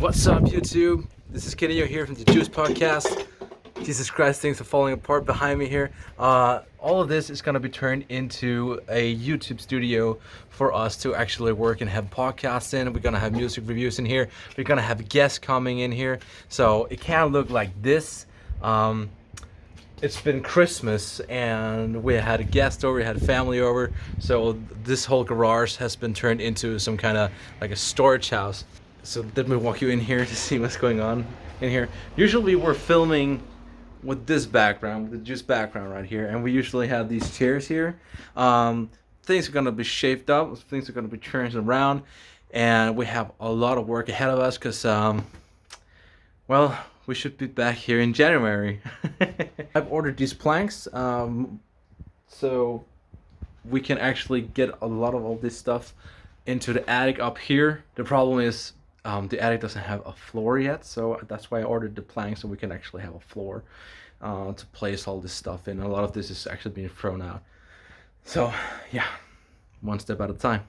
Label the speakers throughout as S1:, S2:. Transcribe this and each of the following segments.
S1: What's up, YouTube? This is Kenio here from the Juice Podcast. Jesus Christ, things are falling apart behind me here. All of this is going to be turned into a YouTube studio for us to actually work and have podcasts in. We're going to have music reviews in here. We're going to have guests coming in here. So it can't look like this. It's been Christmas and we had a guest over, we had family over. So this whole garage has been turned into some kind of like a storage house. So let me walk you in here to see what's going on in here. Usually we're filming with this background, with the Juice background right here, and we usually have these chairs here. Things are gonna be shaped up, things are gonna be turned around, and we have a lot of work ahead of us because, well, we should be back here in January. I've ordered these planks, so we can actually get a lot of all this stuff into the attic up here. The problem is the attic doesn't have a floor yet, so that's why I ordered the planks, so we can actually have a floor to place all this stuff in. A lot of this is actually being thrown out. So yeah, one step at a time.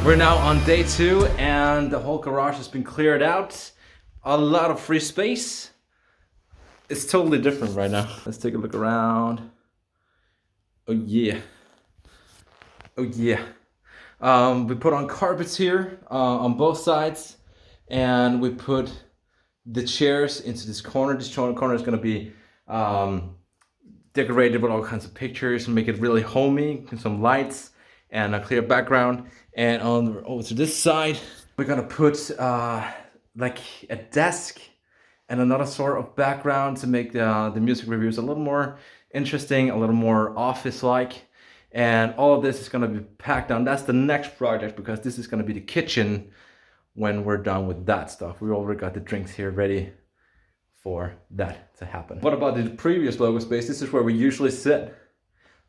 S1: We're now on day 2 and the whole garage has been cleared out. A lot of free space. It's totally different right now. Let's take a look around. Oh yeah. Oh yeah. We put on carpets here on both sides, and we put the chairs into this corner. This corner is going to be decorated with all kinds of pictures and make it really homey, and some lights and a clear background. And over to this side, we're gonna put like a desk and another sort of background to make the music reviews a little more interesting, a little more office-like. And all of this is gonna be packed down. That's the next project, because this is gonna be the kitchen when we're done with that stuff. We already got the drinks here ready for that to happen. What about the previous logo space? This is where we usually sit.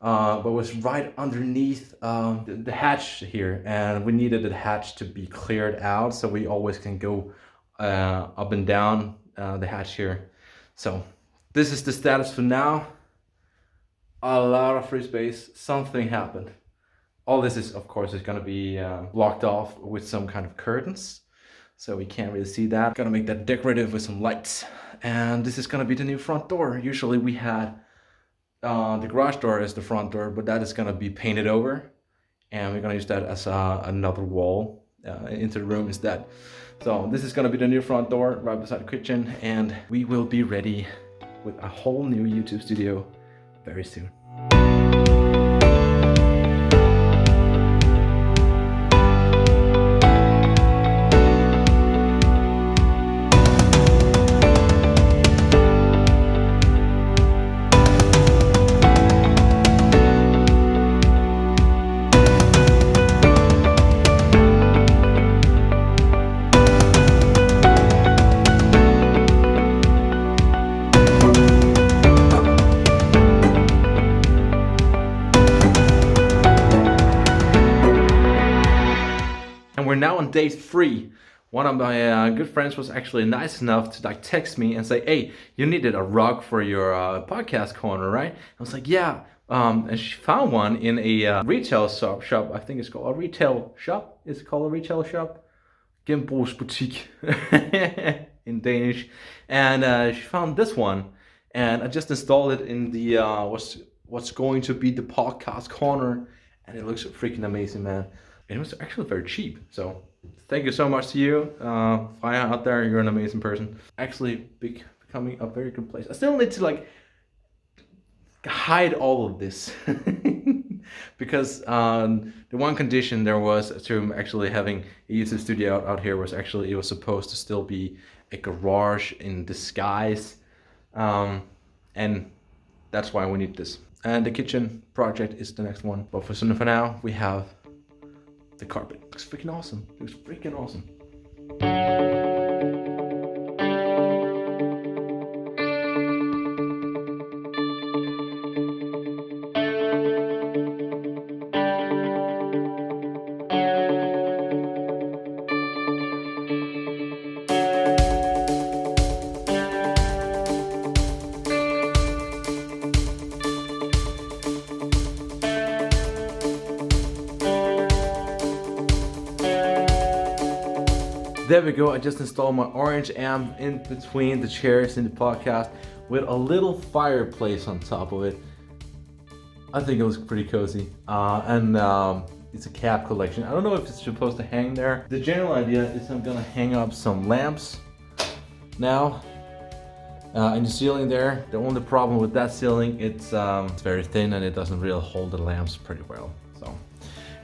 S1: But was right underneath the hatch here, and we needed the hatch to be cleared out so we always can go up and down the hatch here. So this is the status for now. A lot of free space. Something happened. All this is, of course, is going to be blocked off with some kind of curtains, so we can't really see that. Gonna make that decorative with some lights. And this is gonna be the new front door. Usually we had the garage door as the front door, but that is gonna be painted over, and we're gonna use that as another wall into the room instead. So this is gonna be the new front door right beside the kitchen, and we will be ready with a whole new YouTube studio very soon. And we're now on day 3. One of my good friends was actually nice enough to like text me and say, "Hey, you needed a rug for your podcast corner, right?" I was like, "Yeah." And she found one in a retail shop. I think it's called a retail shop. Is it called a retail shop? Genbrugsbutik in Danish. And she found this one, and I just installed it in the what's going to be the podcast corner, and it looks freaking amazing, man. And it was actually very cheap, so thank you so much to you, Freya out there. You're an amazing person. Actually, becoming a very good place. I still need to like hide all of this because the one condition there was to actually having a YouTube studio out here was actually it was supposed to still be a garage in disguise, and that's why we need this. And the kitchen project is the next one. But for now, we have the carpet. Looks freaking awesome. Looks freaking awesome. There we go. I just installed my orange amp in between the chairs in the podcast with a little fireplace on top of it. I think it looks pretty cozy. And it's a cap collection. I don't know if it's supposed to hang there. The general idea is I'm gonna hang up some lamps now in the ceiling there. The only problem with that ceiling, it's very thin and it doesn't really hold the lamps pretty well. So,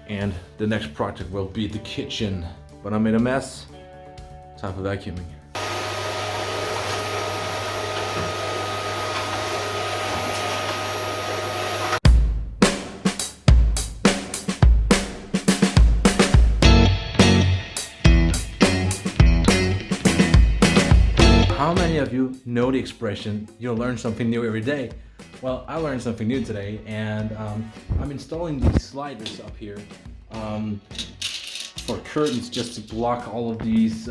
S1: and the next project will be the kitchen. But I made a mess. Time for vacuuming. How many of you know the expression, you'll learn something new every day? Well, I learned something new today, and I'm installing these sliders up here for curtains just to block all of these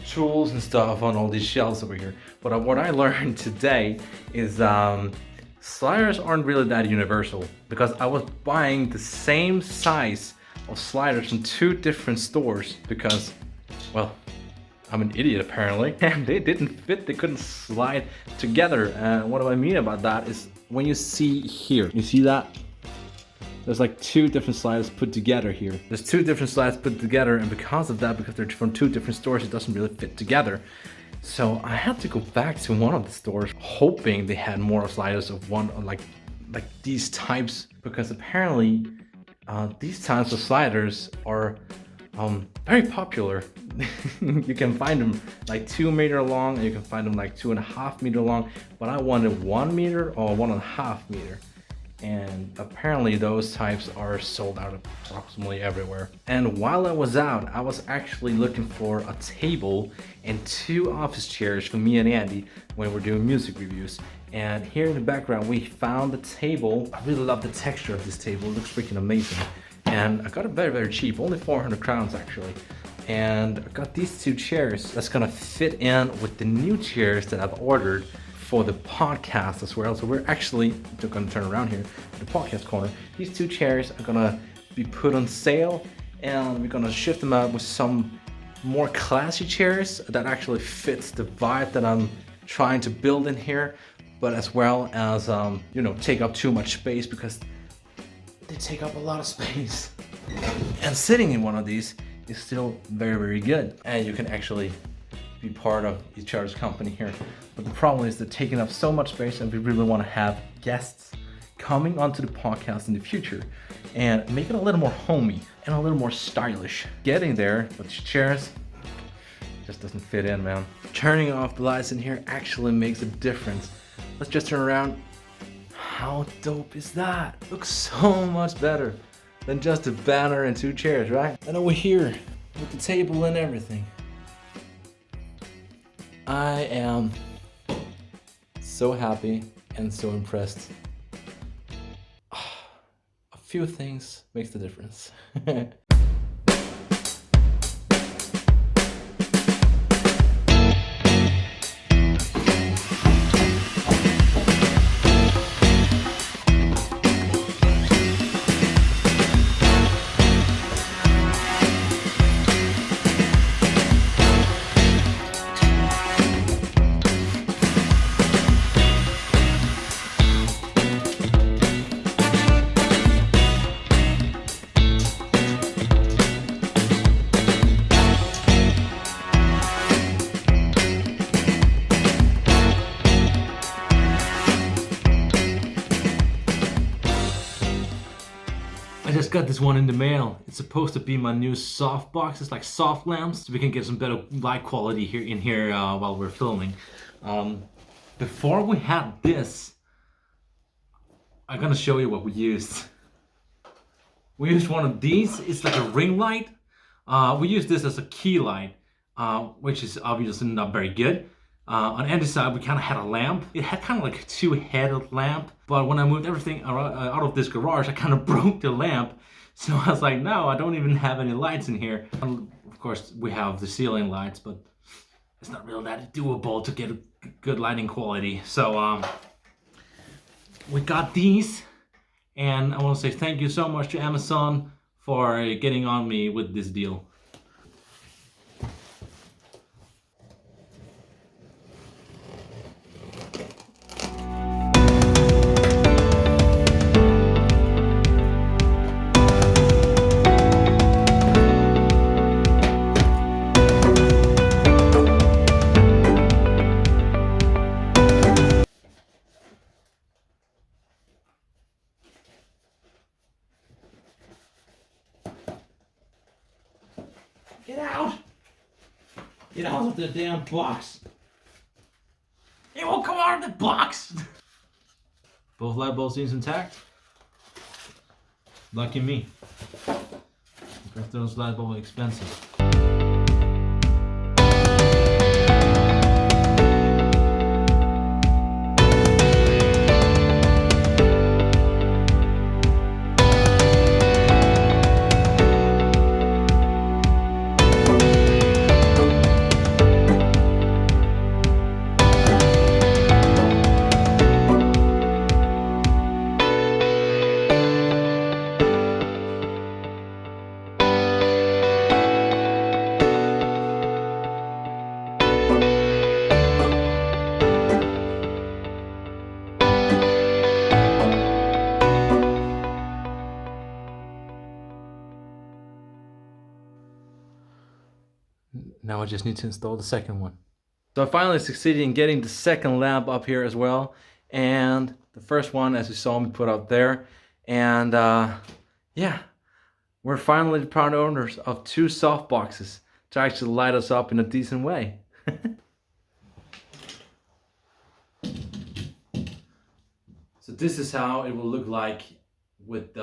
S1: tools and stuff on all these shelves over here. But what I learned today is sliders aren't really that universal, because I was buying the same size of sliders from 2 different stores because, well, I'm an idiot apparently, and they didn't fit, they couldn't slide together. And what do I mean about that is when you see here, you see that? There's like 2 different sliders put together here. There's 2 different sliders put together, and because of that, because they're from 2 different stores, it doesn't really fit together. So I had to go back to one of the stores, hoping they had more sliders of one, like these types, because apparently these types of sliders are very popular. You can find them like 2 meter long, and you can find them like 2.5 meter long, but I wanted 1 meter or 1.5 meter. And apparently those types are sold out approximately everywhere. And while I was out, I was actually looking for a table and 2 office chairs for me and Andy when we're doing music reviews. And here in the background, we found the table. I really love the texture of this table. It looks freaking amazing. And I got it very, very cheap, only 400 crowns actually. And I got these 2 chairs that's gonna fit in with the new chairs that I've ordered for the podcast as well. So we're actually gonna turn around here to the podcast corner. These 2 chairs are gonna be put on sale, and we're gonna shift them out with some more classy chairs that actually fits the vibe that I'm trying to build in here, but as well as you know, take up too much space, because they take up a lot of space. And sitting in one of these is still very, very good, and you can actually be part of each other's company here. But the problem is they're taking up so much space, and we really want to have guests coming onto the podcast in the future and make it a little more homey and a little more stylish. Getting there, but the chairs just doesn't fit in, man. Turning off the lights in here actually makes a difference. Let's just turn around. How dope is that? Looks so much better than just a banner and 2 chairs, right? And over here with the table and everything. I am so happy and so impressed. A few things makes the difference. I just got this one in the mail. It's supposed to be my new soft box. It's like soft lamps, so we can get some better light quality here while we're filming. Before we had this, I'm gonna show you what we used. We used one of these. It's like a ring light. We used this as a key light, which is obviously not very good. On either side, we kind of had a lamp. It had kind of like a 2-headed lamp, but when I moved everything out of this garage, I kind of broke the lamp. So I was like, no, I don't even have any lights in here. And of course, we have the ceiling lights, but it's not really that doable to get a good lighting quality. So we got these, and I want to say thank you so much to Amazon for getting on me with this deal. Get out! Get out of the damn box! It won't come out of the box! Both light bulbs seems intact. Lucky me. Because those light bulbs are expensive. Now I just need to install the second one. So I finally succeeded in getting the second lamp up here as well. And the first one, as you saw me put out there. And yeah, we're finally the proud owners of 2 soft boxes to actually light us up in a decent way. So this is how it will look like with the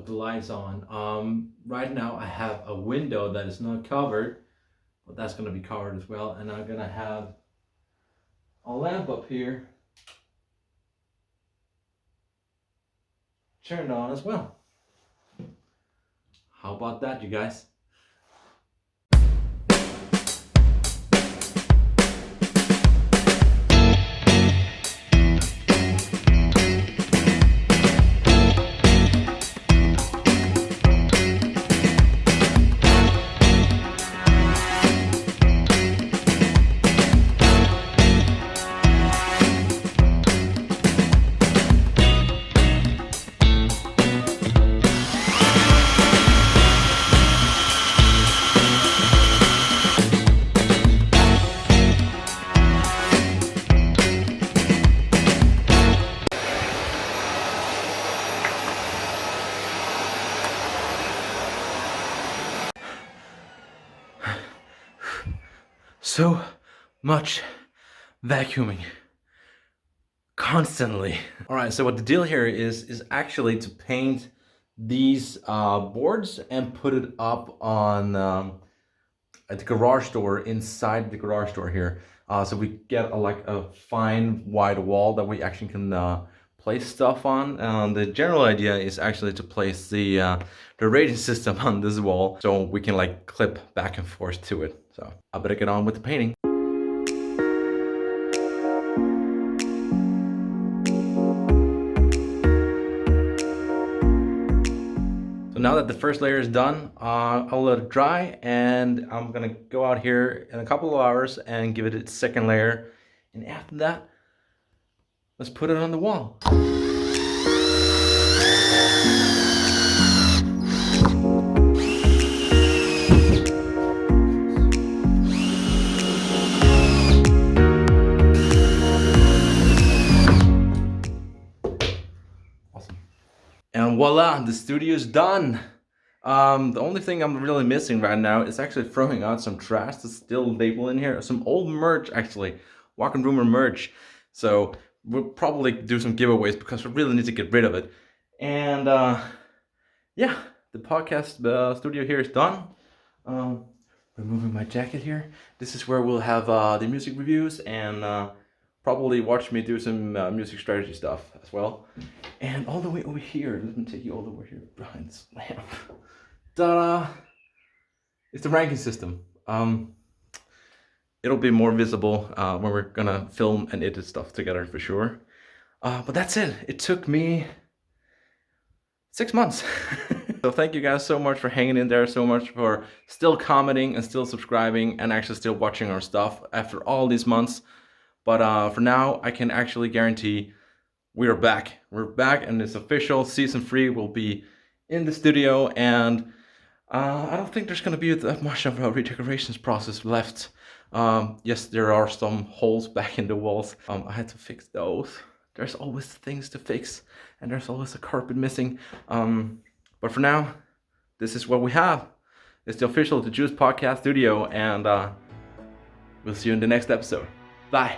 S1: lights on. Right now I have a window that is not covered. But that's going to be covered as well, and I'm going to have a lamp up here turned on as well. How about that, you guys? so much vacuuming constantly. All right, so what the deal here is actually to paint these boards and put it up on at the garage door, inside the garage door here. So we get like a fine wide wall that we actually can place stuff on. The general idea is actually to place the rating system on this wall so we can like clip back and forth to it. So I better get on with the painting. Now that the first layer is done, I'll let it dry, and I'm gonna go out here in a couple of hours and give it its second layer. And after that, let's put it on the wall. And voila, the studio is done. The only thing I'm really missing right now is actually throwing out some trash that's still labeled in here. Some old merch, actually. Walk and Rumor merch. So we'll probably do some giveaways because we really need to get rid of it. And yeah, the podcast studio here is done. Removing my jacket here. This is where we'll have the music reviews and probably watch me do some music strategy stuff as well. And all the way over here, let me take you all the way here behind this lamp. Ta-da! It's the ranking system. It'll be more visible when we're gonna film and edit stuff together for sure. But that's it. It took me 6 months. So thank you guys so much for hanging in there, so much for still commenting and still subscribing and actually still watching our stuff after all these months. But for now, I can actually guarantee we are back. We're back, and it's official. Season 3 will be in the studio, and I don't think there's going to be that much of a redecorations process left. Yes, there are some holes back in the walls. I had to fix those. There's always things to fix, and there's always a carpet missing. But for now, this is what we have. It's the official The Juice Podcast Studio, and we'll see you in the next episode. Bye.